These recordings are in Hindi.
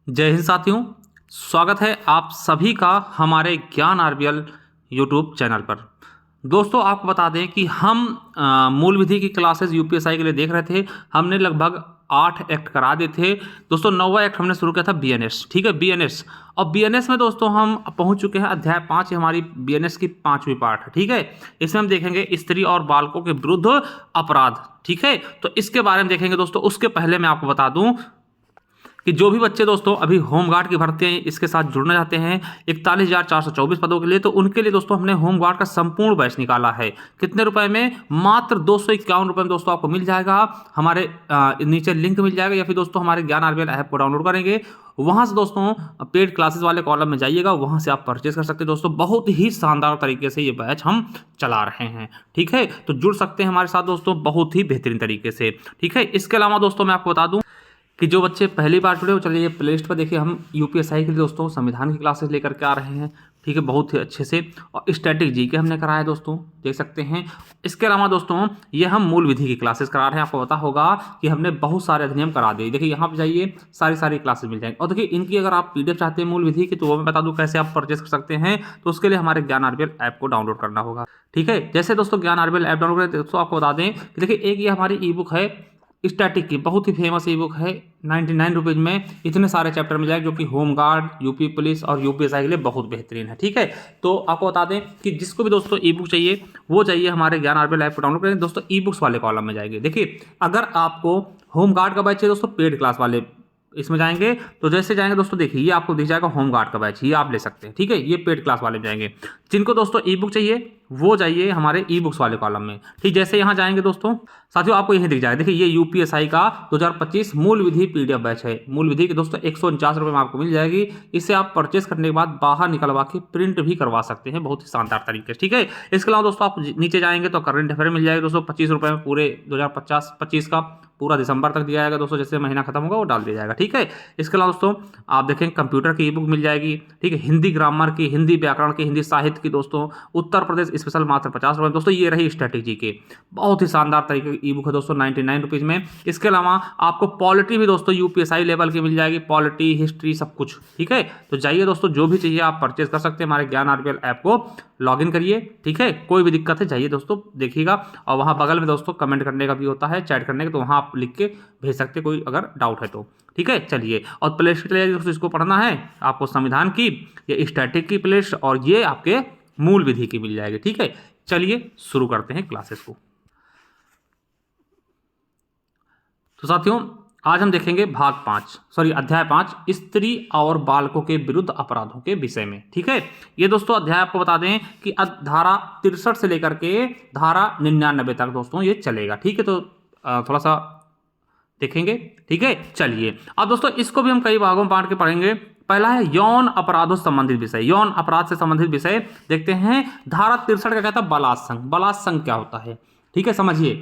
जय हिंद साथियों, स्वागत है आप सभी का हमारे ज्ञान आरबीएल यूट्यूब चैनल पर। दोस्तों आपको बता दें कि हम मूल विधि की क्लासेस यूपीएसआई के लिए देख रहे थे। हमने लगभग 8 एक्ट करा दिए थे दोस्तों। 9वां एक्ट हमने शुरू किया था बीएनएस, ठीक है, बीएनएस। और बीएनएस में दोस्तों हम पहुंच चुके हैं अध्याय 5, हमारी बीएनएस की 5वीं पार्ट है, ठीक है। इसमें हम देखेंगे स्त्री और बालकों के विरुद्ध अपराध, ठीक है। तो इसके बारे में देखेंगे दोस्तों। उसके पहले मैं आपको बता दूं कि जो भी बच्चे दोस्तों अभी होमगार्ड की भर्ती इसके साथ जुड़ना चाहते हैं 41,424 पदों के लिए, तो उनके लिए दोस्तों हमने होमगार्ड का संपूर्ण बैच निकाला है। कितने रुपए में? मात्र 251 रुपए में दोस्तों आपको मिल जाएगा। हमारे नीचे लिंक मिल जाएगा, या फिर दोस्तों हमारे ज्ञान आरबीएल ऐप को डाउनलोड करेंगे, वहां से दोस्तों पेड क्लासेस वाले कॉलम में जाइएगा, वहां से आप परचेज कर सकते हैं दोस्तों। बहुत ही शानदार तरीके से ये बैच हम चला रहे हैं, ठीक है। तो जुड़ सकते हैं हमारे साथ दोस्तों बहुत ही बेहतरीन तरीके से, ठीक है। इसके अलावा दोस्तों मैं आपको बता दूं कि जो बच्चे पहली बार जुड़े हो, चलिए ये प्ले लिस्ट पर देखिए, हम यूपीएसआई के लिए दोस्तों संविधान की क्लासेस लेकर के आ रहे हैं, ठीक है, बहुत ही अच्छे से। और स्टैटिक जीके हमने कराया है दोस्तों, देख सकते हैं। इसके अलावा दोस्तों ये हम मूल विधि की क्लासेस करा रहे हैं। आपको पता होगा कि हमने बहुत सारे अधिनियम करा दिए। देखिए यहाँ पे जाइए, सारी क्लासेस मिल जाएंगी। और देखिए इनकी अगर आप पीडीएफ चाहते हैं मूल विधि की, तो वो मैं बता दूँ कैसे आप परचेस कर सकते हैं। तो उसके लिए हमारे ज्ञान आरबीएल ऐप को डाउनलोड करना होगा, ठीक है। जैसे दोस्तों ज्ञान आरबीएल ऐप डाउनलोड करें, दोस्तों आपको बता दें कि देखिए एक ये हमारी ई बुक है स्टैटिक की, बहुत ही फेमस ई बुक है। 99 रुपीज़ में इतने सारे चैप्टर मिल जाएंगे, जो कि होमगार्ड, यूपी पुलिस और यूपीएसआई के लिए बहुत बेहतरीन है, ठीक है। तो आपको बता दें कि जिसको भी दोस्तों ई बुक चाहिए, वो चाहिए हमारे ज्ञान आरबीएल ऐप को डाउनलोड करें दोस्तों। ई बुक्स वाले कॉलम में जाएंगे। देखिए अगर आपको होमगार्ड का बैच चाहिए दोस्तों, पेड क्लास वाले इसमें जाएंगे, तो जैसे जाएंगे दोस्तों, देखिए ये आपको दिख जाएगा होमगार्ड का बैच, ये आप ले सकते हैं, ठीक है। ये पेड क्लास वाले में जाएंगे। जिनको दोस्तों ई बुक चाहिए वो जाइए हमारे ई बुक्स वाले कॉलम में, ठीक। जैसे यहाँ जाएंगे दोस्तों, साथियों आपको यही दिख जाएगा। देखिए ये यूपीएसआई का 2025 मूल विधि पीडीएफ बैच है। मूल विधि के दोस्तों 149 रुपये में आपको मिल जाएगी। इसे आप परचेस करने के बाद बाहर निकलवा के प्रिंट भी करवा सकते हैं, बहुत ही शानदार तरीके से, ठीक है। इसके अलावा दोस्तों आप नीचे जाएंगे तो करंट अफेयर मिल जाएगा दोस्तों 25 रुपये में, पूरे 2025 का पूरा दिसंबर तक दिया जाएगा दोस्तों। जैसे महीना खत्म होगा वो डाल दिया जाएगा, ठीक है। इसके अलावा दोस्तों आप देखें कंप्यूटर की ई बुक मिल जाएगी, ठीक है। हिंदी ग्रामर की, हिंदी व्याकरण की, हिंदी साहित्य की दोस्तों उत्तर प्रदेश स्पेशल मात्र 50 रुपये दोस्तों। ये रही स्ट्रेटेजी के, बहुत ही शानदार तरीके की ई बुक है दोस्तों 99 रुपीज़ में। इसके अलावा आपको पॉलिटी भी दोस्तों यूपीएसआई लेवल की मिल जाएगी, पॉलिटी, हिस्ट्री, सब कुछ, ठीक है। तो जाइए दोस्तों, जो भी चाहिए आप परचेज कर सकते हैं। हमारे ज्ञान आरबीएल ऐप को लॉगिन करिए, ठीक है। कोई भी दिक्कत है जाइए दोस्तों देखिएगा, और वहाँ बगल में दोस्तों कमेंट करने का भी होता है, चैट करने का, तो वहाँ आप लिख के भेज सकते कोई अगर डाउट है तो, ठीक है। चलिए, और प्ले लिस्ट दोस्तों इसको पढ़ना है आपको, संविधान की, ये स्टैटिक की प्ले लिस्ट, और ये आपके मूल विधि की मिल जाएगी, ठीक है। चलिए शुरू करते हैं क्लासेस को। तो साथियों आज हम देखेंगे अध्याय 5 स्त्री और बालकों के विरुद्ध अपराधों के विषय में, ठीक है। ये दोस्तों अध्याय आपको बता दें कि धारा 63 से लेकर के धारा 99 तक दोस्तों ये चलेगा, ठीक है। तो थोड़ा सा देखेंगे, ठीक है। चलिए अब दोस्तों इसको भी हम कई भागों में बांट के पढ़ेंगे। पहला है यौन अपराधों से संबंधित विषय, यौन अपराध से संबंधित विषय देखते हैं। धारा 63 का कहता है बलात्संग। बलात्संग क्या होता है, ठीक है, समझिए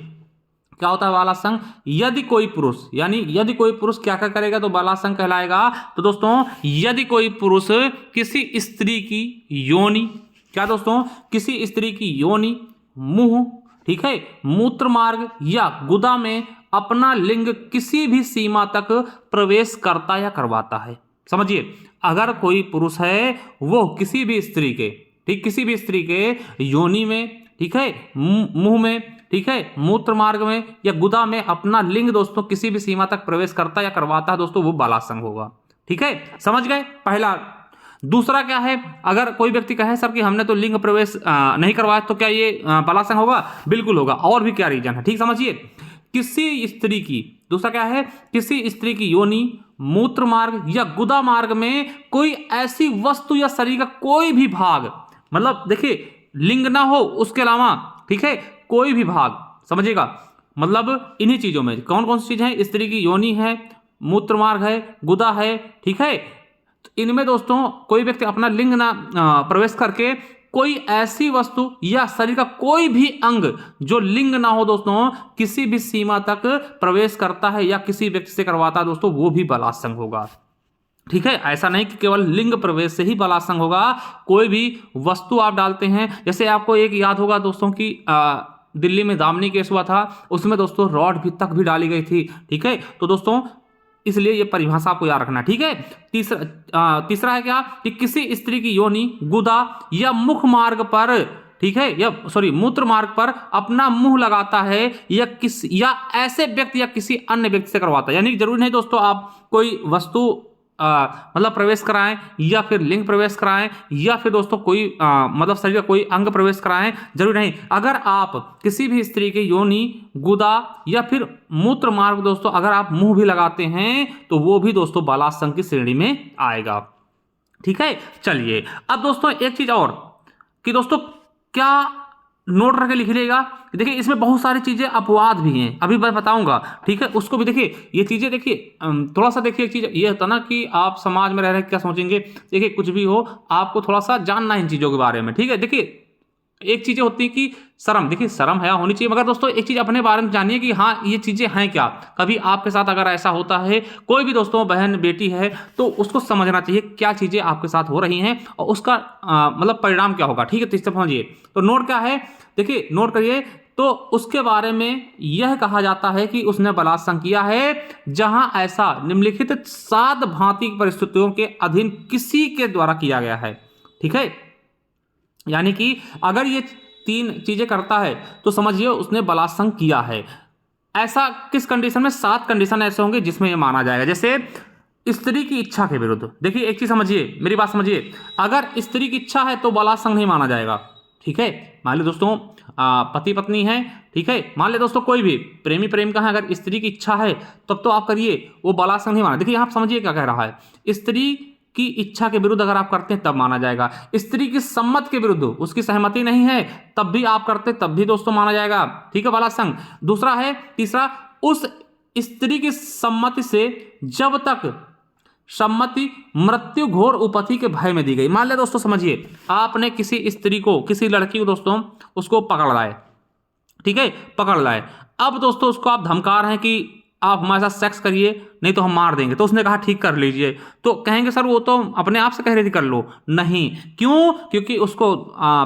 क्या होता है बलात्संग। यदि कोई पुरुष, यानी यदि कोई पुरुष क्या क्या करेगा तो बलात्संग कहलाएगा। तो दोस्तों यदि कोई पुरुष किसी स्त्री की योनि, क्या दोस्तों, किसी स्त्री की योनि, मुंह, ठीक है, मूत्र मार्ग या गुदा में अपना लिंग किसी भी सीमा तक प्रवेश करता या करवाता है। समझिए, अगर कोई पुरुष है वो किसी भी स्त्री के, ठीक, किसी भी स्त्री के योनि में, ठीक है, मुंह में, ठीक है, मूत्र मार्ग में या गुदा में अपना लिंग दोस्तों किसी भी सीमा तक प्रवेश करता या करवाता है दोस्तों, वो बलात्संग होगा, ठीक है। समझ गए पहला। दूसरा क्या है, अगर कोई व्यक्ति कहे सर कि हमने तो लिंग प्रवेश नहीं करवाया, तो क्या ये बलात्संग होगा? बिल्कुल होगा। और भी क्या रीजन है, ठीक, समझिए। किसी स्त्री की, दूसरा क्या है, किसी स्त्री की योनि, मूत्र मार्ग या गुदा मार्ग में कोई ऐसी वस्तु या शरीर का कोई भी भाग, मतलब देखिए लिंग ना हो उसके अलावा, ठीक है, कोई भी भाग, समझिएगा, मतलब इन्हीं चीजों में कौन कौन सी चीज है, स्त्री की योनि है, मूत्र मार्ग है, गुदा है, ठीक है। तो इनमें दोस्तों कोई व्यक्ति अपना लिंग ना प्रवेश करके कोई ऐसी वस्तु या शरीर का कोई भी अंग जो लिंग ना हो दोस्तों किसी भी सीमा तक प्रवेश करता है या किसी व्यक्ति से करवाता है दोस्तों, वो भी बलात्संग होगा, ठीक है। ऐसा नहीं कि केवल लिंग प्रवेश से ही बलात्संग होगा, कोई भी वस्तु आप डालते हैं। जैसे आपको एक याद होगा दोस्तों कि दिल्ली में दामिनी केस हुआ था, उसमें दोस्तों रॉड भी तक भी डाली गई थी, ठीक है। तो दोस्तों इसलिए ये परिभाषा आपको याद रखना, ठीक है। तीसरा है क्या कि किसी स्त्री की योनि, गुदा या मुख मार्ग पर, ठीक है, या सॉरी मूत्र मार्ग पर अपना मुंह लगाता है या ऐसे व्यक्ति या किसी अन्य व्यक्ति से करवाता है। यानी जरूरी नहीं दोस्तों आप कोई वस्तु मतलब प्रवेश कराएं या फिर लिंग प्रवेश कराएं या फिर दोस्तों कोई मतलब शरीर का कोई अंग प्रवेश कराएं, जरूरी नहीं। अगर आप किसी भी स्त्री के योनि, गुदा या फिर मूत्र मार्ग दोस्तों अगर आप मुंह भी लगाते हैं तो वो भी दोस्तों बलात्संग की श्रेणी में आएगा, ठीक है। चलिए अब दोस्तों एक चीज और कि दोस्तों क्या नोट रख के लिख लीजिएगा। देखिए इसमें बहुत सारी चीजें अपवाद भी हैं, अभी मैं बताऊंगा, ठीक है। उसको भी देखिए, ये चीजें देखिए थोड़ा सा देखिए। एक चीज ये होता ना कि आप समाज में रह रहे क्या सोचेंगे, देखिए कुछ भी हो आपको थोड़ा सा जानना है इन चीजों के बारे में, ठीक है। देखिए एक चीजें होती है कि शर्म, देखिए शर्म है होनी चाहिए, मगर दोस्तों एक चीज अपने बारे में जानिए कि हाँ ये चीजें हैं क्या। कभी आपके साथ अगर ऐसा होता है, कोई भी दोस्तों बहन बेटी है, तो उसको समझना चाहिए क्या चीजें आपके साथ हो रही हैं और उसका मतलब परिणाम क्या होगा, ठीक है। तो समझिए, तो नोट क्या है, देखिए नोट करिए। तो उसके बारे में यह कहा जाता है कि उसने बलात्संग किया है जहां ऐसा निम्नलिखित 7 भांति परिस्थितियों के अधीन किसी के द्वारा किया गया है, ठीक है। यानी कि अगर ये 3 चीजें करता है तो समझिए उसने बलात्संग किया है। ऐसा किस कंडीशन में, 7 कंडीशन ऐसे होंगे जिसमें ये माना जाएगा। जैसे स्त्री की इच्छा के विरुद्ध, देखिए एक चीज समझिए, मेरी बात समझिए, अगर स्त्री की इच्छा है तो बलात्संग नहीं माना जाएगा, ठीक है। मान लो दोस्तों पति पत्नी है, ठीक है, मान ले दोस्तों कोई भी प्रेमी प्रेमिका है, अगर स्त्री की इच्छा है तब तो आप करिए, वो बलात्संग नहीं माना। देखिए यहाँ समझिए क्या कह रहा है, स्त्री की इच्छा के विरुद्ध अगर आप करते हैं तब माना जाएगा। स्त्री की सम्मत के विरुद्ध, उसकी सहमति नहीं है तब भी आप करते तब भी दोस्तों माना जाएगा, ठीक है, बलात्संग। दूसरा है, तीसरा, उस स्त्री की सम्मति से जब तक सम्मति मृत्यु घोर उपति के भय में दी गई। मान ले दोस्तों समझिए आपने किसी स्त्री को, किसी लड़की को दोस्तों उसको पकड़ लाए, ठीक है, पकड़ लाए। अब दोस्तों उसको आप धमका रहे हैं कि आप हमारे साथ सेक्स करिए नहीं तो हम मार देंगे, तो उसने कहा ठीक कर लीजिए, तो कहेंगे सर वो तो अपने आप से कह रही थी कर लो, नहीं, क्यों, क्योंकि उसको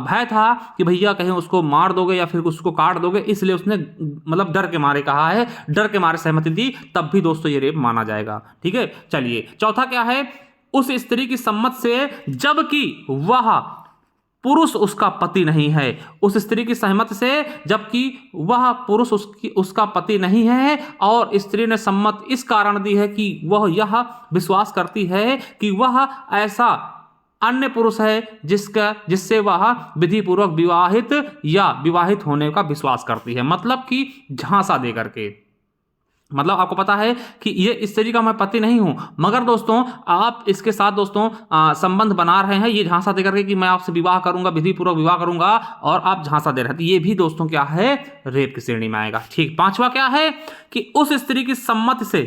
भय था कि भैया कहीं उसको मार दोगे या फिर उसको काट दोगे, इसलिए उसने मतलब डर के मारे कहा है, डर के मारे सहमति दी, तब भी दोस्तों ये रेप माना जाएगा, ठीक है। चलिए चौथा क्या है, उस स्त्री की सम्मत से जबकि वह पुरुष उसका पति नहीं है, उस स्त्री की सहमति से जबकि वह पुरुष उसका पति नहीं है और स्त्री ने सम्मत इस कारण दी है कि वह यह विश्वास करती है कि वह ऐसा अन्य पुरुष है जिससे वह विधि पूर्वक विवाहित या विवाहित होने का विश्वास करती है। मतलब कि झांसा दे करके, मतलब आपको पता है कि ये स्त्री का मैं पति नहीं हूं, मगर दोस्तों आप इसके साथ दोस्तों संबंध बना रहे हैं ये झांसा देकर के कि मैं आपसे विवाह करूंगा, विधि पूर्वक विवाह करूंगा, और आप झांसा दे रहे हैं, तो ये भी दोस्तों क्या है, रेप की श्रेणी में आएगा, ठीक। पांचवा क्या है कि उस स्त्री की सम्मति से,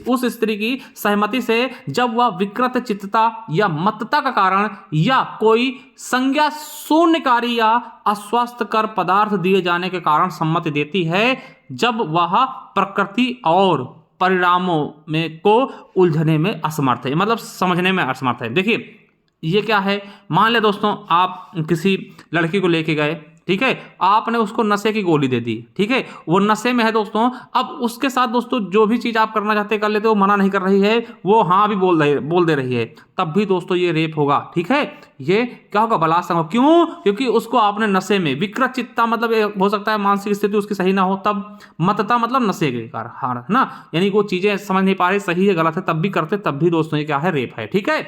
उस स्त्री की सहमति से जब वह विकृत चित्तता या मत्तता का कारण या कोई संज्ञा शून्यकारी या अस्वास्थ्यकर पदार्थ दिए जाने के कारण सम्मति देती है, जब वह प्रकृति और परिणामों में को उलझने में असमर्थ है, मतलब समझने में असमर्थ है। देखिए ये क्या है, मान ले दोस्तों आप किसी लड़की को लेके गए, ठीक है, आपने उसको नशे की गोली दे दी, ठीक है, वो नशे में है दोस्तों, अब उसके साथ दोस्तों जो भी चीज आप करना चाहते कर लेते, वो मना नहीं कर रही है, वो हाँ भी बोल दे रही है, तब भी दोस्तों ये रेप होगा, ठीक है। ये क्या होगा, बलात्संग। क्यों, क्योंकि उसको आपने नशे में, विकृत चित्ता मतलब हो सकता है मानसिक स्थिति उसकी सही ना हो, तब मतता मतलब नशे के कारण, है ना, यानी वो चीजें समझ नहीं पा रही सही है गलत है, तब भी करते, तब भी दोस्तों ये क्या है, रेप है, ठीक है।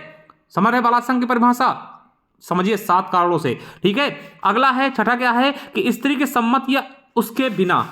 समझ रहे बलात्संग की परिभाषा, समझिए 7 कारणों से, ठीक है। अगला है, छठा क्या है कि स्त्री के सम्मत या उसके बिना,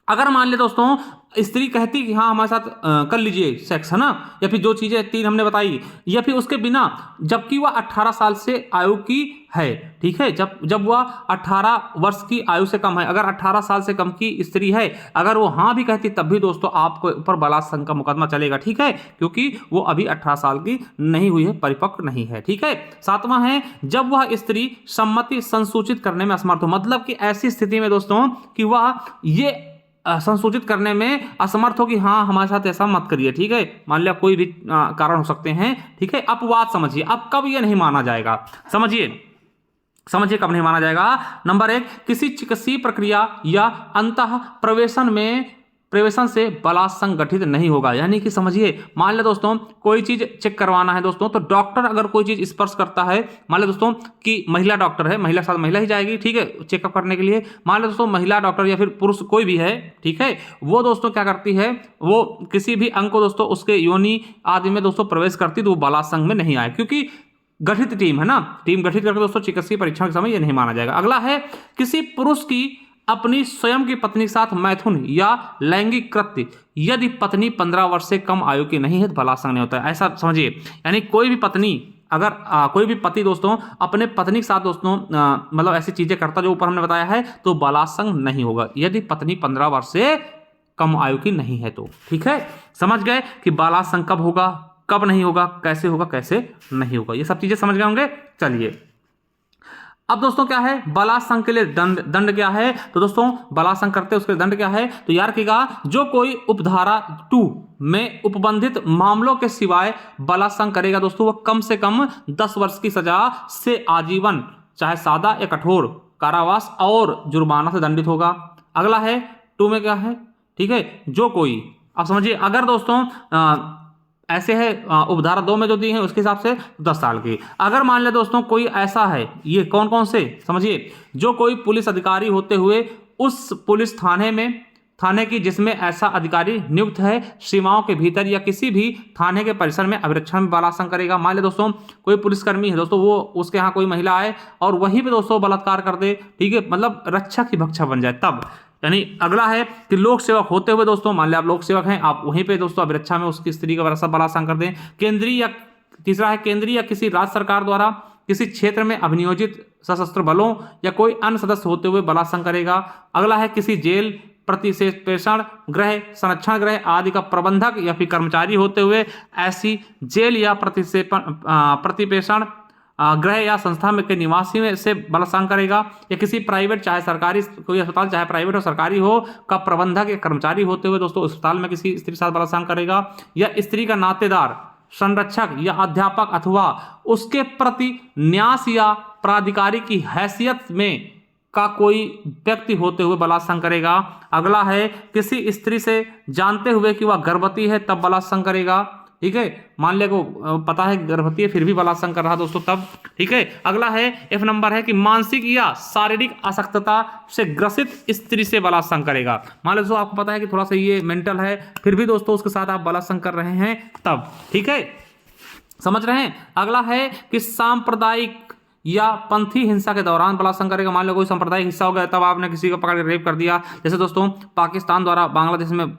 अगर मान ले दोस्तों स्त्री कहती कि हाँ हमारे साथ कर लीजिए सेक्स, है ना, या फिर जो चीजें 3 हमने बताई, या फिर उसके बिना, जबकि वह 18 साल से आयु की है, ठीक है, जब वह 18 वर्ष की आयु से कम है, अगर 18 साल से कम की स्त्री है, अगर वो हाँ भी कहती तब भी दोस्तों आपके ऊपर बलात्संग का मुकदमा चलेगा, ठीक है, क्योंकि वो अभी 18 साल की नहीं हुई है, परिपक्व नहीं है, ठीक है। 7वां है, जब वह स्त्री सम्मति संसूचित करने में असमर्थ हो, मतलब कि ऐसी स्थिति में दोस्तों कि वह ये संसूचित करने में असमर्थ हो कि हाँ हमारे साथ ऐसा मत करिए, ठीक है, मान लिया कोई भी कारण हो सकते हैं, ठीक है। अपवाद समझिए, अब कब ये नहीं माना जाएगा, समझिए कब नहीं माना जाएगा। नंबर 1, किसी चिकित्सीय प्रक्रिया या अंतः प्रवेशन में प्रवेशन से बलात्कार संगठित नहीं होगा। यानी कि समझिए, मान ले दोस्तों कोई चीज चेक करवाना है दोस्तों, तो डॉक्टर अगर कोई चीज स्पर्श करता है, मान ले दोस्तों कि महिला डॉक्टर है, महिला साथ महिला ही जाएगी, ठीक है, चेकअप करने के लिए। मान ले दोस्तों महिला डॉक्टर या फिर पुरुष कोई भी है, ठीक है, वो दोस्तों क्या करती है, वो किसी भी अंग को दोस्तों उसके योनि आदि में दोस्तों प्रवेश करती, तो वो बलात्कार संघ में नहीं आए, क्योंकि गठित टीम है ना, टीम गठित करके दोस्तों चिकित्सीय परीक्षण के समय ये नहीं माना जाएगा। अगला है, किसी पुरुष की अपनी स्वयं की पत्नी के साथ मैथुन या लैंगिक कृत्य यदि पत्नी 15 वर्ष से कम आयु की नहीं है तो बलात्कार नहीं होता है। ऐसा समझिए, यानी कोई भी पत्नी अगर कोई भी पति दोस्तों अपने पत्नी के साथ दोस्तों मतलब ऐसी चीजें करता जो ऊपर हमने बताया है, तो बलात्कार नहीं होगा यदि पत्नी 15 वर्ष से कम आयु की नहीं है तो। ठीक है, समझ गए कि बलात्कार कब होगा, कब नहीं होगा, कैसे होगा, कैसे नहीं होगा, ये सब चीजें समझ गए होंगे। चलिए अब दोस्तों क्या है, बलात्कार के लिए दंड क्या है, तो दोस्तों बलात्कार करते हैं उसके दंड क्या है, तो याद रखिएगा, जो कोई उपधारा 2 में उपबंधित मामलों के सिवाय बलात्कार करेगा दोस्तों, वह कम से कम 10 वर्ष की सजा से आजीवन, चाहे सादा या कठोर कारावास और जुर्माना से दंडित होगा। अगला है 2 में क्या है, ठीक है, जो कोई, अब समझिए अगर दोस्तों ऐसे है उपधारा 2 में जो दी है उसके हिसाब से 10 साल की। अगर मान ले दोस्तों कोई ऐसा है, ये कौन कौन से समझिए, जो कोई पुलिस अधिकारी होते हुए उस पुलिस थाने की जिसमें ऐसा अधिकारी नियुक्त है सीमाओं के भीतर या किसी भी थाने के परिसर में अभिरक्षण में बलात्कार करेगा। मान ले दोस्तों कोई पुलिसकर्मी है दोस्तों, वो उसके यहाँ कोई महिला आए और वहीं पे दोस्तों बलात्कार कर दे, ठीक है, मतलब रक्षा की भक्षा बन जाए तब। यानी अगला है कि लोक सेवक होते हुए दोस्तों, मान लिया आप लोक सेवक हैं, आप वहीं पे दोस्तों अभिरक्षा में उसकी स्त्री का बलात्कार कर दें। केंद्रीय या तीसरा है केंद्रीय या किसी राज्य सरकार द्वारा किसी क्षेत्र में अभिनियोजित सशस्त्र बलों या कोई अन्य सदस्य होते हुए बलात्कार करेगा। अगला है किसी जेल, प्रतिपेषण गृह, संरक्षण गृह आदि का प्रबंधक या फिर कर्मचारी होते हुए ऐसी जेल या प्रतिपेषण गृह या संस्था में के निवासी में से बलात्कार करेगा। या किसी प्राइवेट, चाहे सरकारी कोई अस्पताल, चाहे प्राइवेट और सरकारी हो, का प्रबंधक या कर्मचारी होते हुए दोस्तों अस्पताल में किसी स्त्री के साथ बलात्कार करेगा। या स्त्री का नातेदार, संरक्षक या अध्यापक अथवा उसके प्रति न्यास या प्राधिकारी की हैसियत में का कोई व्यक्ति होते हुए बलात्कार करेगा। अगला है किसी स्त्री से जानते हुए कि वह गर्भवती है तब बलात्कार करेगा। ठीक है, मान लिया को पता है गर्भवती है फिर भी बलात्कार कर रहा दोस्तों तब। ठीक है, अगला है F नंबर है कि मानसिक या शारीरिक आसक्तता से ग्रसित स्त्री से बलात्कार करेगा। मान लो दोस्तों आपको पता है कि थोड़ा सा ये मेंटल है, फिर भी दोस्तों उसके साथ आप बलात्कार कर रहे हैं तब। ठीक है, समझ रहे हैं। अगला है कि सांप्रदायिक या पंथी हिंसा के दौरान बलात्कार करेगा। मान लो कोई सांप्रदायिक हिस्सा हो गया तब आपने किसी को पकड़ के रेप कर दिया, जैसे दोस्तों पाकिस्तान द्वारा बांग्लादेश में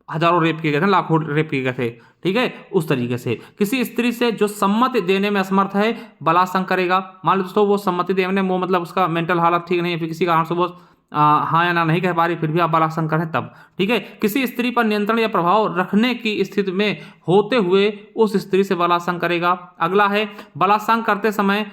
हजारों रेप किए गए थे, लाखों रेप किए गए थे। ठीक है, उस तरीके से किसी स्त्री से जो सम्मति देने में असमर्थ है बलात्कार करेगा। मान लो दोस्तों वो सम्मति देने में, वो मतलब उसका मेंटल हालत ठीक नहीं है, फिर किसी कारण से वो हाँ या ना नहीं कह पा रही, फिर भी आप बलात्कार करें तब। ठीक है, किसी स्त्री पर नियंत्रण या प्रभाव रखने की स्थिति में होते हुए उस स्त्री से बलात्कार करेगा। अगला है बलात्कार करते समय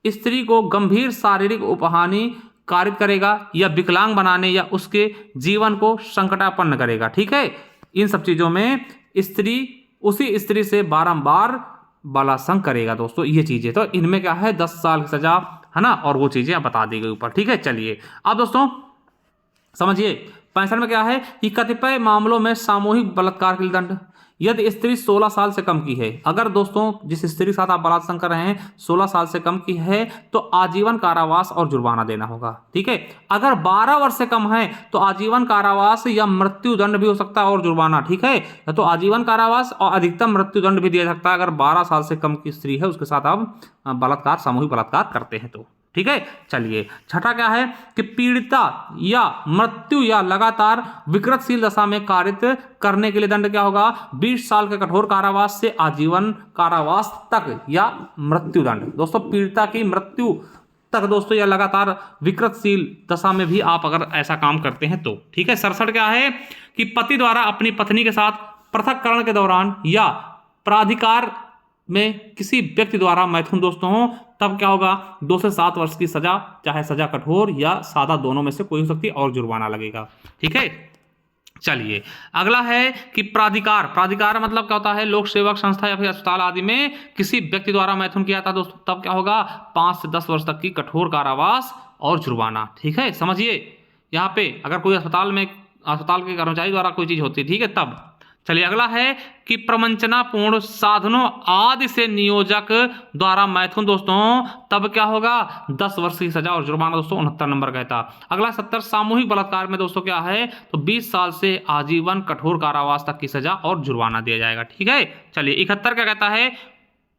स्त्री को गंभीर शारीरिक उपहानि कारित करेगा या विकलांग बनाने या उसके जीवन को संकटापन्न करेगा। ठीक है, इन सब चीजों में स्त्री उसी स्त्री से बारंबार बलात्कार करेगा दोस्तों, ये चीजें। तो इनमें क्या है 10 साल की सजा है ना, और वो चीजें आप बता दी गई ऊपर। ठीक है, चलिए अब दोस्तों समझिए 65 में क्या है कि कतिपय मामलों में सामूहिक बलात्कार के दंड यदि स्त्री 16 साल से कम की है। अगर दोस्तों जिस स्त्री के साथ आप बलात्कार कर रहे हैं 16 साल से कम की है तो आजीवन कारावास और जुर्माना देना होगा। ठीक है, अगर 12 वर्ष से कम है तो आजीवन कारावास या मृत्यु दंड भी हो सकता है और जुर्माना। ठीक है, तो आजीवन कारावास और अधिकतम मृत्यु दंड भी दिया सकता है अगर 12 साल से कम की स्त्री है उसके साथ आप बलात्कार, सामूहिक बलात्कार करते हैं तो। ठीक है, चलिए छठा क्या है कि पीड़िता या मृत्यु या लगातार विकृतशील दशा में कारित करने के लिए दंड क्या होगा 20 साल के कठोर कारावास से आजीवन कारावास तक या मृत्यु दंड। दोस्तों पीड़िता की मृत्यु तक दोस्तों या लगातार विकृतशील दशा में भी आप अगर ऐसा काम करते हैं तो। ठीक है, 67 क्या है कि पति द्वारा अपनी पत्नी के साथ पृथककरण के दौरान या प्राधिकार में किसी व्यक्ति द्वारा मैथुन दोस्तों हो तब क्या होगा 2 से 7 वर्ष की सजा, चाहे सजा कठोर या सादा दोनों में से कोई हो सकती है और जुर्माना लगेगा। ठीक है, चलिए अगला है कि प्राधिकार मतलब क्या होता है लोक सेवक संस्था या फिर अस्पताल आदि में किसी व्यक्ति द्वारा मैथुन किया था दोस्तों तब क्या होगा 5 से 10 वर्ष तक की कठोर कारावास और जुर्माना। ठीक है, समझिए यहाँ पे अगर कोई अस्पताल में अस्पताल के कर्मचारी द्वारा कोई चीज होती है, ठीक है, तब। चलिए अगला है कि प्रवंचनापूर्ण साधनों आदि से नियोजक द्वारा मैथुन दोस्तों, तब क्या होगा, 10 वर्ष की सजा और जुर्माना दोस्तों 69 नंबर का था। अगला 70 सामूहिक बलात्कार में दोस्तों क्या है, तो 20 साल से आजीवन कठोर कारावास तक की सजा और जुर्माना दिया जाएगा, ठीक है। चलिए 71 क्या कहता है,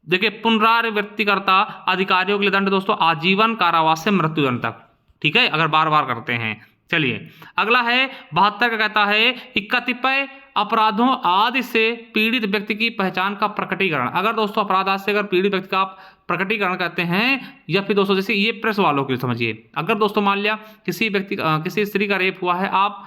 देखिए पुनरावृत्तिकर्ता अधिकारियों के लिए दंड दोस्तों आजीवन कारावास से मृत्युदंड तक, ठीक है, अगर बार बार करते हैं। चलिए अगला है 72 का कहता है कि कतिपय अपराधों आदि से पीड़ित व्यक्ति की पहचान का प्रकटीकरण, अगर दोस्तों अपराध आदि से अगर पीड़ित व्यक्ति का आप प्रकटीकरण करते हैं, या फिर दोस्तों जैसे ये प्रेस वालों के लिए समझिए, अगर दोस्तों मान लिया किसी व्यक्ति किसी स्त्री का रेप हुआ है, आप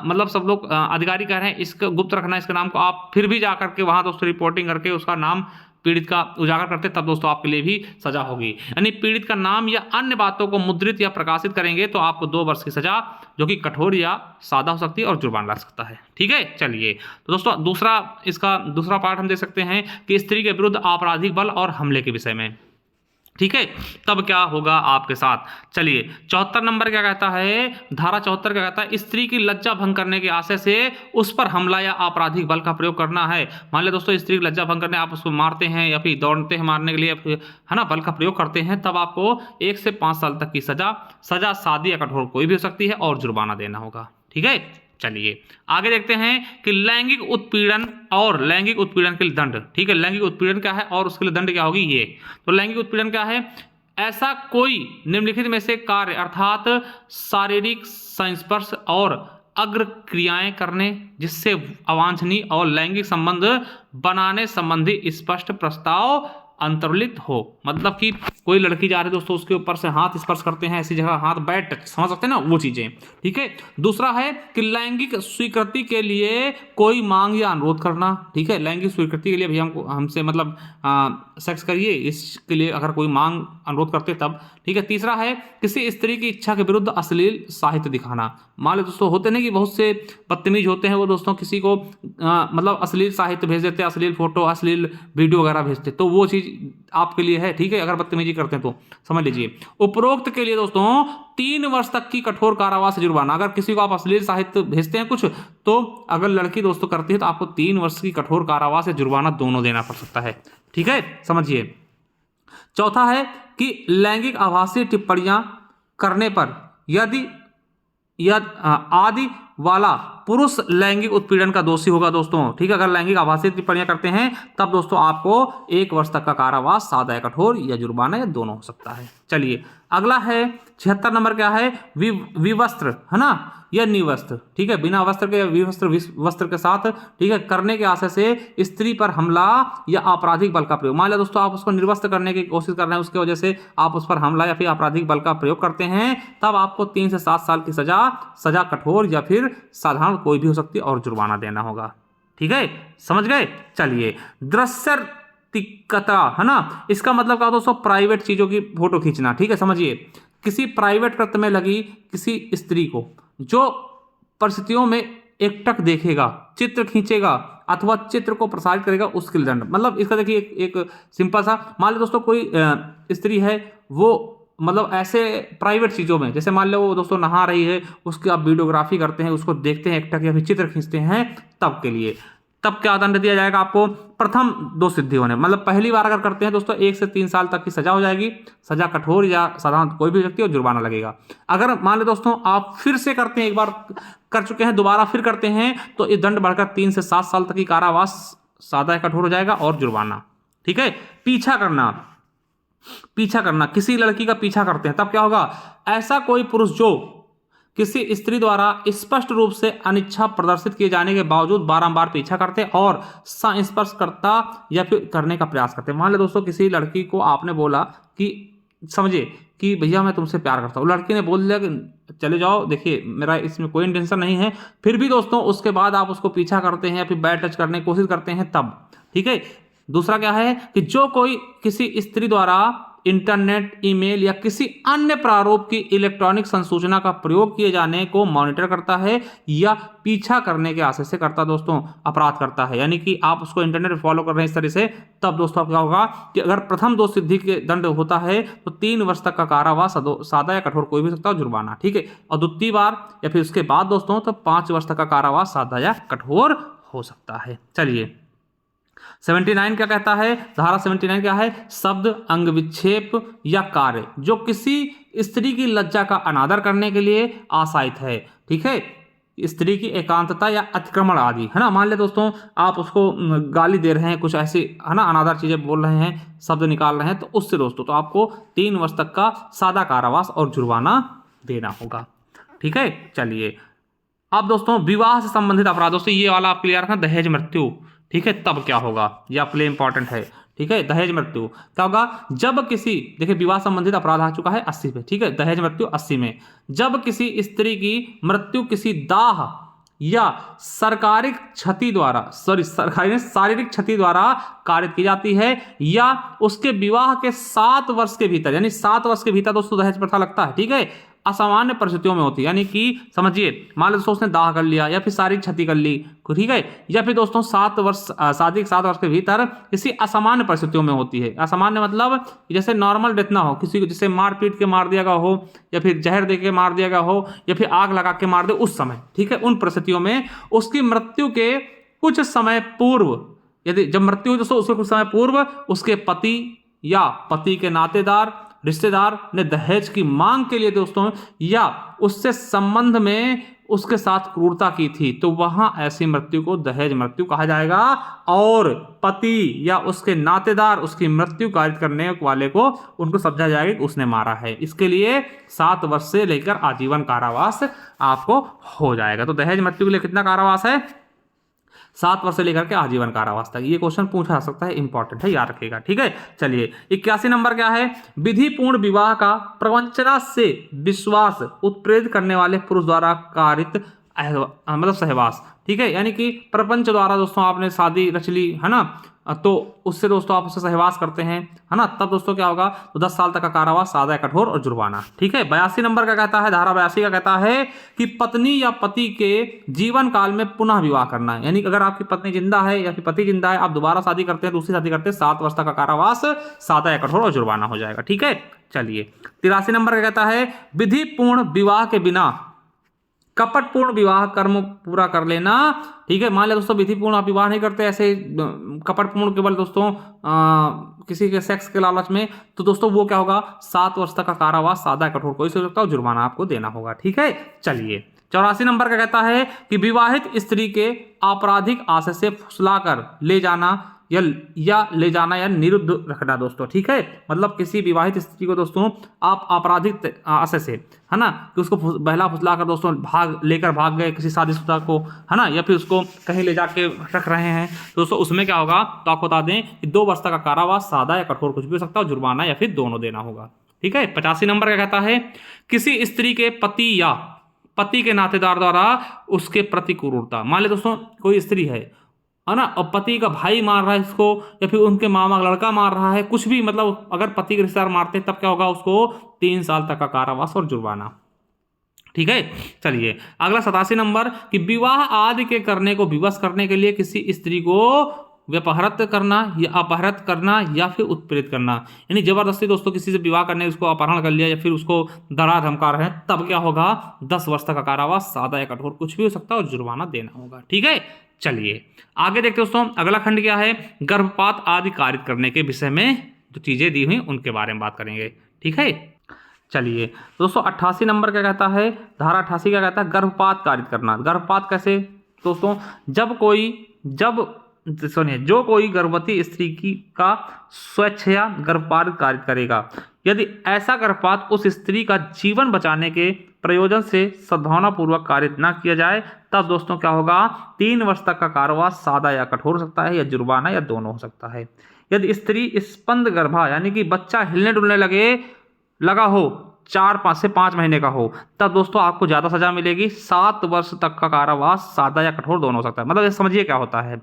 मतलब सब लोग अधिकारी कह रहे हैं इसका गुप्त रखना इसके नाम को, आप फिर भी जाकर के वहां दोस्तों रिपोर्टिंग करके उसका नाम पीड़ित का उजागर करते, तब दोस्तों आपके लिए भी सजा होगी। यानी पीड़ित का नाम या अन्य बातों को मुद्रित या प्रकाशित करेंगे तो आपको 2 वर्ष की सजा, जो कि कठोर या सादा हो सकती है, और जुर्माना लग सकता है, ठीक है। चलिए तो दोस्तों इसका दूसरा पार्ट हम देख सकते हैं कि स्त्री के विरुद्ध आपराधिक बल और हमले के विषय में, ठीक है, तब क्या होगा आपके साथ। चलिए 74 नंबर क्या कहता है, धारा 74 क्या कहता है, स्त्री की लज्जा भंग करने के आशय से उस पर हमला या आपराधिक बल का प्रयोग करना है। मान लिया दोस्तों स्त्री की लज्जा भंग करने आप उसको मारते हैं या फिर दौड़ते हैं मारने के लिए, है ना, बल का प्रयोग करते हैं, तब आपको 1 से 5 साल तक की सजा सादी या कठोर कोई भी हो सकती है, और जुर्माना देना होगा, ठीक है। चलिए आगे देखते हैं कि लैंगिक उत्पीड़न और लैंगिक उत्पीड़न के लिए दंड, ठीक है, लैंगिक उत्पीड़न क्या है और उसके लिए दंड क्या होगी, ये तो लैंगिक उत्पीड़न क्या है, ऐसा कोई निम्नलिखित में से कार्य अर्थात शारीरिक संस्पर्श और अग्र क्रियाएं करने जिससे अवांछनीय और लैंगिक संबंध बनाने संबंधी स्पष्ट प्रस्ताव अंतर्लित हो, मतलब कि कोई लड़की जा रही है दोस्तों, उसके ऊपर से हाथ स्पर्श करते हैं, ऐसी जगह हाथ बैठ टच, समझ सकते हैं ना, वो चीजें, ठीक है। दूसरा है कि लैंगिक स्वीकृति के लिए कोई मांग या अनुरोध करना, ठीक है, लैंगिक स्वीकृति के लिए भैया हमसे मतलब सेक्स करिए, इसके लिए अगर कोई मांग अनुरोध करते तब, ठीक है। तीसरा है किसी स्त्री की इच्छा के विरुद्ध अश्लील साहित्य दिखाना, मान लो दोस्तों होते नहीं कि बहुत से बदतमीज होते हैं, वो दोस्तों किसी को मतलब अश्लील साहित्य भेज देते, अश्लील फोटो अश्लील वीडियो वगैरह भेजते, तो वो चीज आपके लिए है, ठीक है, अगर बदतमीजी करते हैं तो समझ लीजिए। उपरोक्त के लिए दोस्तों 3 वर्ष तक की कठोर कारावास जुर्माना, अगर किसी को आप अश्लील साहित्य भेजते हैं कुछ, तो अगर लड़की दोस्तों करती है तो आपको 3 वर्ष की कठोर कारावास या जुर्माना दोनों देना पड़ सकता है, ठीक है, समझिए। चौथा है कि लैंगिक आभासी टिप्पणियां करने पर यदि आदि वाला पुरुष लैंगिक उत्पीड़न का दोषी होगा दोस्तों, ठीक है, अगर लैंगिक आभासी टिप्पणियां करते हैं तब दोस्तों आपको 1 वर्ष तक का कारावास, सादा या कठोर, या जुर्माना, या दोनों हो सकता है। चलिए अगला है 76 नंबर क्या है, विवस्त्र, है ना, या निवस्त्र, ठीक है, बिना वस्त्र के वस्त्र के साथ, ठीक है, करने के आशय से स्त्री पर हमला या आपराधिक बल का प्रयोग, मान लिया दोस्तों आप उसको निर्वस्त्र करने की कोशिश कर रहे हैं, उसकी वजह से आप उस पर हमला या फिर आपराधिक बल का प्रयोग करते हैं, तब आपको 3 से 7 साल की सजा कठोर या फिर साधारण कोई भी हो सकती है, और जुर्माना देना होगा, ठीक है, समझ गए। चलिए दृश्यतिकता, है ना, इसका मतलब क्या दोस्तों, प्राइवेट चीजों की फोटो खींचना, ठीक है, समझिए। किसी प्राइवेट कृत्य में लगी किसी स्त्री को जो परिस्थितियों में एकटक देखेगा, चित्र खींचेगा अथवा चित्र को प्रसारित करेगा, उसके लिए दंड, मतलब इसका देखिए एक सिंपल सा, मान लो दोस्तों कोई स्त्री है, वो मतलब ऐसे प्राइवेट चीज़ों में, जैसे मान लो वो दोस्तों नहा रही है, उसकी आप वीडियोग्राफी करते हैं, उसको देखते हैं एकटक या फिर चित्र खींचते हैं, तब के लिए, तब क्या दंड दिया जाएगा आपको, प्रथम 2 सिद्धि होने, मतलब पहली बार अगर करते हैं दोस्तों 1 से 3 साल तक की सजा हो जाएगी, सजा कठोर या साधारण कोई भी हो सकती है, और जुर्माना लगेगा। अगर मान लो दोस्तों आप फिर से करते हैं, एक बार कर चुके हैं दोबारा फिर करते हैं, तो ये दंड बढ़कर 3 से 7 साल तक की कारावास, सादा या कठोर हो जाएगा, और जुर्माना, ठीक है। पीछा करना, किसी लड़की का पीछा करते हैं, तब क्या होगा, ऐसा कोई पुरुष जो किसी स्त्री द्वारा स्पष्ट रूप से अनिच्छा प्रदर्शित किए जाने के बावजूद बारंबार पीछा करते और संस्पर्श करता या फिर करने का प्रयास करते। मान लो दोस्तों किसी लड़की को आपने बोला कि समझिए कि भैया मैं तुमसे प्यार करता हूँ, लड़की ने बोल दिया कि चले जाओ, देखिए मेरा इसमें कोई इंटेंशन नहीं है, फिर भी दोस्तों उसके बाद आप उसको पीछा करते हैं या फिर बैड टच करने की कोशिश करते हैं, तब, ठीक है। दूसरा क्या है कि जो कोई किसी स्त्री द्वारा इंटरनेट, ईमेल या किसी अन्य प्रारूप की इलेक्ट्रॉनिक संसूचना का प्रयोग किए जाने को मॉनिटर करता है या पीछा करने के आशय से करता दोस्तों अपराध करता है। यानी कि आप उसको इंटरनेट फॉलो कर रहे हैं इस तरह से, तब दोस्तों क्या होगा कि अगर प्रथम दोष सिद्धि के दंड होता है तो 3 वर्ष तक का कारावास, सादा या कठोर कोई भी सकता है, जुर्माना। ठीक है, और द्वितीय बार या फिर उसके बाद दोस्तों तो 5 वर्ष तक का कारावास, सादा या कठोर हो सकता है। चलिए 79 क्या कहता है, धारा 79 क्या है, शब्द, अंग विक्षेप या कार्य जो किसी स्त्री की लज्जा का अनादर करने के लिए आशायित है। ठीक है, स्त्री की एकांतता या अतिक्रमण आदि, है ना। मान ले दोस्तों आप उसको गाली दे रहे हैं, कुछ ऐसी, है ना, अनादर चीजें बोल रहे हैं, शब्द निकाल रहे हैं, तो उससे दोस्तों तो आपको 3 वर्ष तक का सादा कारावास और जुर्माना देना होगा। ठीक है, चलिए अब दोस्तों विवाह से संबंधित अपराधों से ये वाला आप क्लियर रखना, दहेज मृत्यु। ठीक है, तब क्या होगा, यह आपके लिए इंपॉर्टेंट है। ठीक है, दहेज मृत्यु क्या होगा, जब किसी, देखिए विवाह संबंधित अपराध आ चुका है 80 पे। ठीक है, दहेज मृत्यु 80 में, जब किसी स्त्री की मृत्यु किसी दाह या शारीरिक क्षति द्वारा कारित की जाती है या उसके विवाह के 7 वर्ष के भीतर, यानी 7 वर्ष के भीतर दोस्तों दहेज प्रथा लगता है। ठीक है, असामान्य परिस्थितियों में होती है, यानी कि समझिए मान लो दोस्तों उसने दाह कर लिया या फिर शारीरिक क्षति कर ली, ठीक है, या फिर दोस्तों 7 वर्ष, शादी के 7 वर्ष के भीतर किसी असामान्य परिस्थितियों में होती है। असामान्य मतलब जैसे नॉर्मल डेथ ना हो, किसी को जैसे मार पीट के मार दिया गया हो या फिर जहर दे के मार दिया गया हो या फिर आग लगा के मार दे उस समय। ठीक है, उन परिस्थितियों में उसकी मृत्यु के कुछ समय पूर्व, यदि जब मृत्यु हुई दोस्तों उसके कुछ समय पूर्व उसके पति या पति के नातेदार, रिश्तेदार ने दहेज की मांग के लिए दोस्तों या उससे संबंध में उसके साथ क्रूरता की थी, तो वहां ऐसी मृत्यु को दहेज मृत्यु कहा जाएगा और पति या उसके नातेदार उसकी मृत्यु कारित करने वाले को उनको समझा जाएगा कि उसने मारा है। इसके लिए 7 वर्ष से लेकर आजीवन कारावास आपको हो जाएगा। तो दहेज मृत्यु के लिए कितना कारावास है, 7 वर्ष से लेकर के आजीवन कारावास तक। ये क्वेश्चन पूछा जा सकता है, इंपॉर्टेंट है, याद रखिएगा। ठीक है, चलिए 81 नंबर क्या है, विधिपूर्ण विवाह का प्रवंचना से विश्वास उत्प्रेरित करने वाले पुरुष द्वारा कारित मतलब सहवास। ठीक है, यानी कि प्रपंच द्वारा दोस्तों आपने शादी रच ली, है ना, तो उससे दोस्तों आप उससे सहवास करते हैं, है ना, तब दोस्तों क्या होगा, तो 10 साल तक का कारावास, सादा या कठोर और जुर्माना। ठीक है, 82 नंबर का कहता है, धारा 82 का कहता है कि पत्नी या पति के जीवन काल में पुनः विवाह करना है। यानी अगर आपकी पत्नी जिंदा है या फिर पति जिंदा है, आप दोबारा शादी करते हैं, दूसरी शादी करते हैं, 7 वर्ष तक का कारावास, सादा या कठोर और जुर्माना हो जाएगा। ठीक है, चलिए 83 नंबर का कहता है विधिपूर्ण विवाह के बिना कपटपूर्ण विवाह कर्म पूरा कर लेना। ठीक है, मान लिया दोस्तों विधिपूर्ण आप विवाह नहीं करते, ऐसे कपटपूर्ण केवल दोस्तों किसी के सेक्स के लालच में, तो दोस्तों वो क्या होगा, 7 वर्ष तक का कारावास, सादा कठोर कोई से हो सकता है, जुर्माना आपको देना होगा। ठीक है, चलिए 84 नंबर का कहता है कि विवाहित स्त्री के आपराधिक आशय से फुसलाकर ले जाना या ले जाना या निरुद्ध रखना दोस्तों। ठीक है, मतलब किसी विवाहित स्त्री को दोस्तों आप आपराधिक आशय से, है ना, कि उसको बहला फुसला कर दोस्तों भाग गए किसी शादीशुदा को, है ना, या फिर उसको कहीं ले जाके रख रहे हैं, तो दोस्तों उसमें क्या होगा, तो आपको बता दें कि 2 वर्ष तक का कारावास, सादा या कठोर कुछ भी हो सकता है, जुर्माना या फिर दोनों देना होगा। ठीक है, 85 नंबर का कहता है किसी स्त्री के पति या पति के नातेदार द्वारा उसके प्रति क्रूरता। मान ले दोस्तों कोई स्त्री है ना, और पति का भाई मार रहा है इसको, या फिर उनके मामा का लड़का मार रहा है, कुछ भी, मतलब अगर पति के रिश्तेदार मारते हैं तब क्या होगा, उसको 3 साल तक का कारावास और जुर्माना। ठीक है, चलिए अगला 87 नंबर कि विवाह आदि के करने को विवश करने के लिए किसी स्त्री को व्यपहृत करना या अपहृत करना या फिर उत्प्रेरित करना, यानी जबरदस्ती दोस्तों किसी से विवाह करने, उसको अपहरण कर लिया या फिर उसको डरा धमका रहे हैं, तब क्या होगा, 10 वर्ष तक का कारावास, सादा या कठोर कुछ भी हो सकता है और जुर्माना देना होगा। ठीक है, चलिए आगे देखते दोस्तों, अगला खंड क्या है, गर्भपात आदि कारित करने के विषय में जो चीजें दी हुई उनके बारे में बात करेंगे। ठीक है, चलिए दोस्तों 88 नंबर क्या कहता है, धारा 88 क्या कहता है, गर्भपात कारित करना। गर्भपात कैसे दोस्तों, जो कोई गर्भवती स्त्री का स्वेच्छया गर्भपात कारित करेगा, यदि ऐसा गर्भपात उस स्त्री का जीवन बचाने के प्रयोजन से सद्भावनापूर्वक कारित ना किया जाए, तब दोस्तों क्या होगा, 3 वर्ष तक का कारावास, सादा या कठोर हो सकता है, या जुर्माना या दोनों हो सकता है। यदि स्त्री स्पंद गर्भा, यानी कि बच्चा हिलने डुलने लगा हो, 4 से 5 महीने का हो, तब दोस्तों आपको ज्यादा सजा मिलेगी, 7 वर्ष तक का कारावास, सादा या कठोर दोनों हो सकता है। मतलब समझिए क्या होता है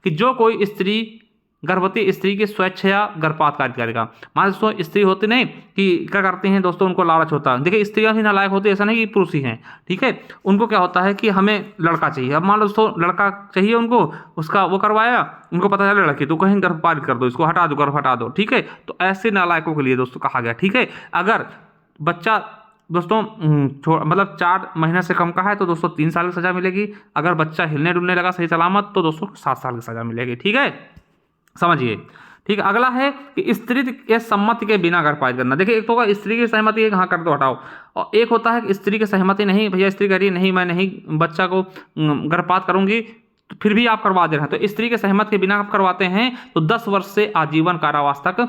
कि जो कोई स्त्री गर्भवती स्त्री की स्वेच्छा गर्भपात कार्य करेगा। मान दोस्तों स्त्री होती नहीं कि क्या करती हैं दोस्तों, उनको लालच होता है। देखिए स्त्रियां भी नालायक होती है, ऐसा नहीं कि पुरुष ही हैं, ठीक है। उनको क्या होता है कि हमें लड़का चाहिए। अब मान लो दोस्तों लड़का चाहिए उनको, उसका वो करवाया, उनको पता चला लड़की, तो कहीं गर्भपात कर दो, इसको हटा दो, गर्भ हटा दो, ठीक है। तो ऐसे नालायकों के लिए दोस्तों कहा गया, ठीक है। अगर बच्चा दोस्तों मतलब 4 महीने से कम का है तो दोस्तों 3 साल की सजा मिलेगी। अगर बच्चा हिलने डुलने लगा सही सलामत तो दोस्तों 7 साल की सजा मिलेगी, ठीक है, समझिए। ठीक है, अगला है कि स्त्री के सम्मति के बिना गर्भपात करना। देखिए एक तो होगा स्त्री की सहमति है, हाँ कर दो हटाओ, और एक होता है कि स्त्री की सहमति नहीं, भैया स्त्री कह रही है नहीं मैं नहीं बच्चा को गर्भपात करूंगी, तो फिर भी आप करवा दे रहे हैं। तो स्त्री के सहमति के बिना आप करवाते हैं तो 10 वर्ष से आजीवन कारावास तक,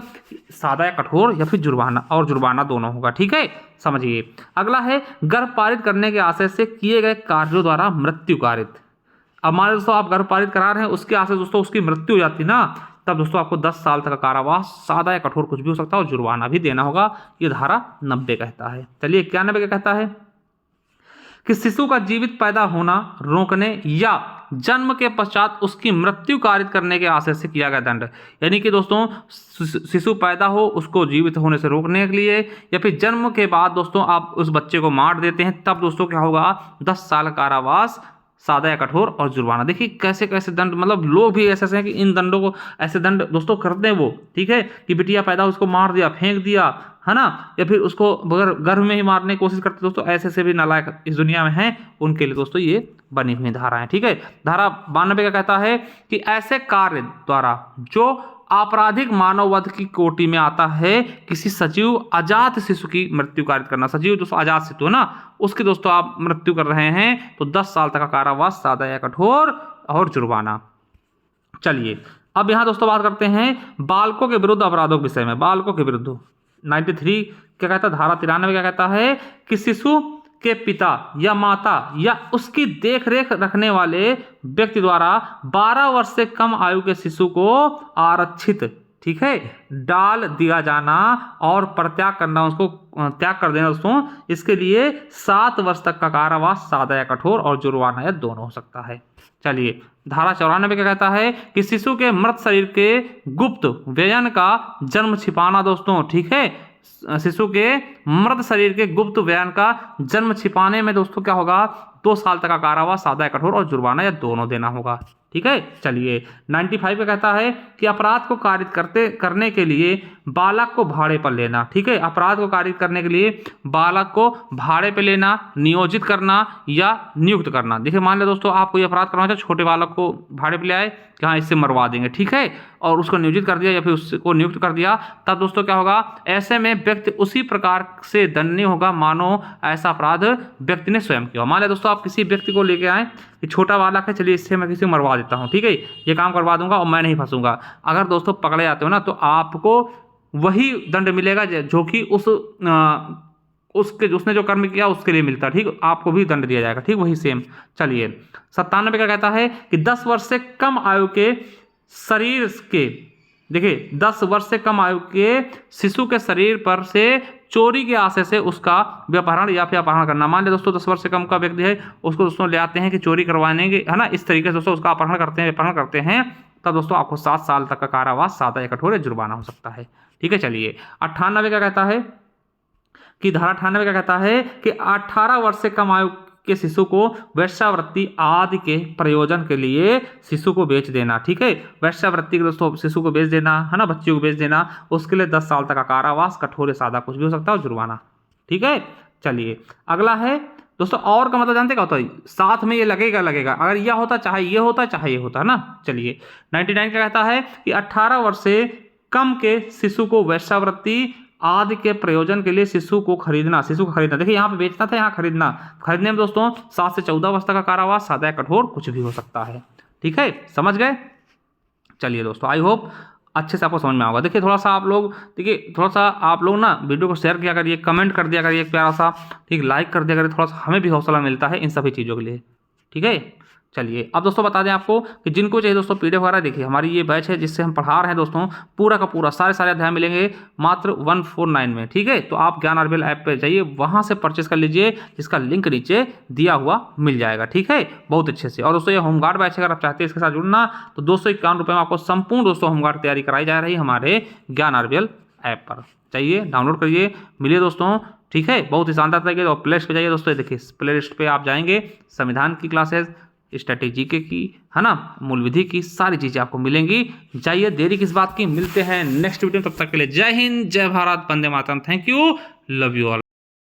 सादा या कठोर, या फिर जुर्माना दोनों होगा, ठीक है, समझिए। अगला है गर्भ पारित करने के आशय से किए गए कार्यों द्वारा मृत्यु कारित। अब मान लो दोस्तों आप गर्भ पारित करा रहे हैं, उसके आशय दोस्तों उसकी मृत्यु हो जाती ना, तब दोस्तों आपको 10 साल तक का कारावास, सादा या कठोर कुछ भी हो सकता है, और जुर्माना भी देना होगा। ये धारा 90 कहता है। चलिए 91 क्या कहता है कि शिशु का जीवित पैदा होना रोकने या जन्म के पश्चात उसकी मृत्यु कारित करने के आशय से किया गया दंड। यानी कि दोस्तों शिशु पैदा हो उसको जीवित होने से रोकने के लिए, या फिर जन्म के बाद दोस्तों आप उस बच्चे को मार देते हैं, तब दोस्तों क्या होगा 10 साल कारावास, सादा या कठोर, और जुर्माना। देखिए कैसे कैसे दंड, मतलब लोग भी ऐसे हैं कि इन दंडों को ऐसे दंड दोस्तों करते हैं वो, ठीक है, कि बिटिया पैदा उसको मार दिया, फेंक दिया, है ना, या फिर उसको बगैर गर्भ में ही मारने की कोशिश करते दोस्तों, ऐसे से भी नालायक इस दुनिया में हैं, उनके लिए दोस्तों ये बनी हुई धाराएं, ठीक है। धारा 92 का कहता है कि ऐसे कार्य द्वारा जो आपराधिक मानववध की कोटि में आता है, किसी सजीव अजात शिशु की मृत्यु कारित करना। सजीव दोस्तों अजात शिशु है ना, उसकी दोस्तों आप मृत्यु कर रहे हैं तो 10 साल तक का कारावास, सादा या कठोर, और जुर्माना। चलिए अब यहाँ दोस्तों बात करते हैं बालकों के विरुद्ध अपराधों के विषय में। बालकों के विरुद्ध 93 क्या कहता है, धारा 93 क्या कहता है कि शिशु के पिता या माता या उसकी देखरेख रखने वाले व्यक्ति द्वारा 12 वर्ष से कम आयु के शिशु को आरक्षित, ठीक है, डाल दिया जाना और परित्याग करना, उसको त्याग कर देना दोस्तों, इसके लिए 7 वर्ष तक का कारावास, सादा या कठोर, और जुर्माना या दोनों हो सकता है। चलिए धारा 94 क्या कहता है कि शिशु के मृत शरीर के गुप्त व्ययन का जन्म छिपाना दोस्तों, ठीक है, शिशु के मृत शरीर के गुप्त व्ययन का जन्म छिपाने में दोस्तों क्या होगा 2 साल तक का कारावास, सादा या कठोर, और जुर्माना या दोनों देना होगा, ठीक है। चलिए 95 का कहता है कि अपराध को कारित करने के लिए बालक को भाड़े पर लेना, ठीक है, अपराध को कारित करने के लिए बालक को भाड़े पर लेना, नियोजित करना या नियुक्त करना। देखिए मान लो दोस्तों आप कोई अपराध करवाना चाहे, छोटे बालक को भाड़े पर ले आए कि हाँ इससे मरवा देंगे, ठीक है, और उसको नियोजित कर दिया या फिर उसको नियुक्त कर दिया, तब दोस्तों क्या होगा, ऐसे में व्यक्ति उसी प्रकार से दंडनीय होगा मानो ऐसा अपराध व्यक्ति ने स्वयं किया। मान लो दोस्तों आप किसी व्यक्ति को लेके आए कि छोटा बालक है, चलिए इससे मैं किसी को मरवा देता हूँ, ठीक है, ये काम करवा दूंगा और मैं नहीं फंसूंगा। अगर दोस्तों पकड़े जाते हो ना तो आपको वही दंड मिलेगा जो कि उसने जो कर्म किया उसके लिए मिलता, ठीक, आपको भी दंड दिया जाएगा, ठीक, वही सेम। चलिए 97 का कहता है कि 10 वर्ष से कम आयु के शरीर के, देखिए 10 वर्ष से कम आयु के शिशु के शरीर पर से चोरी के आशय से उसका व्यपहरण या फिर अपहरण करना। मान लिया दोस्तों 10 वर्ष से कम का व्यक्ति है, उसको दोस्तों ले आते हैं कि चोरी करवाने के, है ना, इस तरीके से दोस्तों उसका अपहरण करते हैं, तब दोस्तों आपको 7 साल तक का कारावास, सादा या कठोर, या जुर्माना हो सकता है, ठीक है। चलिए 98 का कहता है कि धारा 98 का कहता है कि 18 वर्ष से कम आयु के शिशु को वेश्यावृत्ति आदि के प्रयोजन के लिए शिशु को बेच देना, ठीक है, वेश्यावृत्ति के दोस्तों शिशु को बेच देना, है ना, बच्ची को बेच देना, उसके लिए 10 साल तक का कारावास, कठोर या सादा कुछ भी हो सकता है, और जुर्माना, ठीक है। चलिए अगला है दोस्तों, और का मतलब जानते क्या होता है, साथ में ये लगेगा, अगर यह होता चाहे ये होता चाहे ये होता, है ना। चलिए 99 का कहता है कि 18 वर्ष से कम के शिशु को वेश्यावृत्ति आदि के प्रयोजन के लिए शिशु को खरीदना, देखिए यहाँ पे बेचना था, यहाँ खरीदने में दोस्तों 7 से 14 वर्ष तक का कारावास, सादा या कठोर कुछ भी हो सकता है, ठीक है, समझ गए। चलिए दोस्तों आई होप अच्छे से आपको समझ में आएगा। देखिए थोड़ा सा आप लोग ना वीडियो को शेयर किया करिए, कमेंट कर दिया करिए एक प्यारा सा, ठीक, लाइक कर दिया करिए, थोड़ा सा हमें भी हौसला मिलता है इन सभी चीज़ों के लिए, ठीक है। चलिए अब दोस्तों बता दें आपको कि जिनको चाहिए दोस्तों पीडीएफ वगैरह, देखिए हमारी ये बैच है जिससे हम पढ़ा रहे हैं दोस्तों, पूरा का पूरा सारे अध्याय मिलेंगे मात्र 149 में। ठीक है, तो आप ज्ञान आरबीएल ऐप पे जाइए, वहां से परचेस कर लीजिए, जिसका लिंक नीचे दिया हुआ मिल जाएगा। ठीक है, बहुत अच्छे से। और दोस्तों ये होमगार्ड बैच है, अगर आप चाहते हैं इसके साथ जुड़ना तो 251 रुपये में आपको संपूर्ण दोस्तों होमगार्ड तैयारी कराई जा रही है हमारे ज्ञान आरबीएल ऐप पर। चाहिए डाउनलोड करिए, मिलिए दोस्तों। ठीक है, बहुत ही शानदार तरीके। तो प्ले लिस्ट पे जाइए दोस्तों, देखिए प्ले लिस्ट पे आप जाएंगे, संविधान की क्लासेस, स्ट्रैटेजी की, है ना, मूल विधि की सारी चीजें आपको मिलेंगी। जाइए, देरी किस बात की, मिलते हैं नेक्स्ट वीडियो में। तब तक के लिए जय हिंद, जय भारत, वंदे मातरम, thank you, love you all.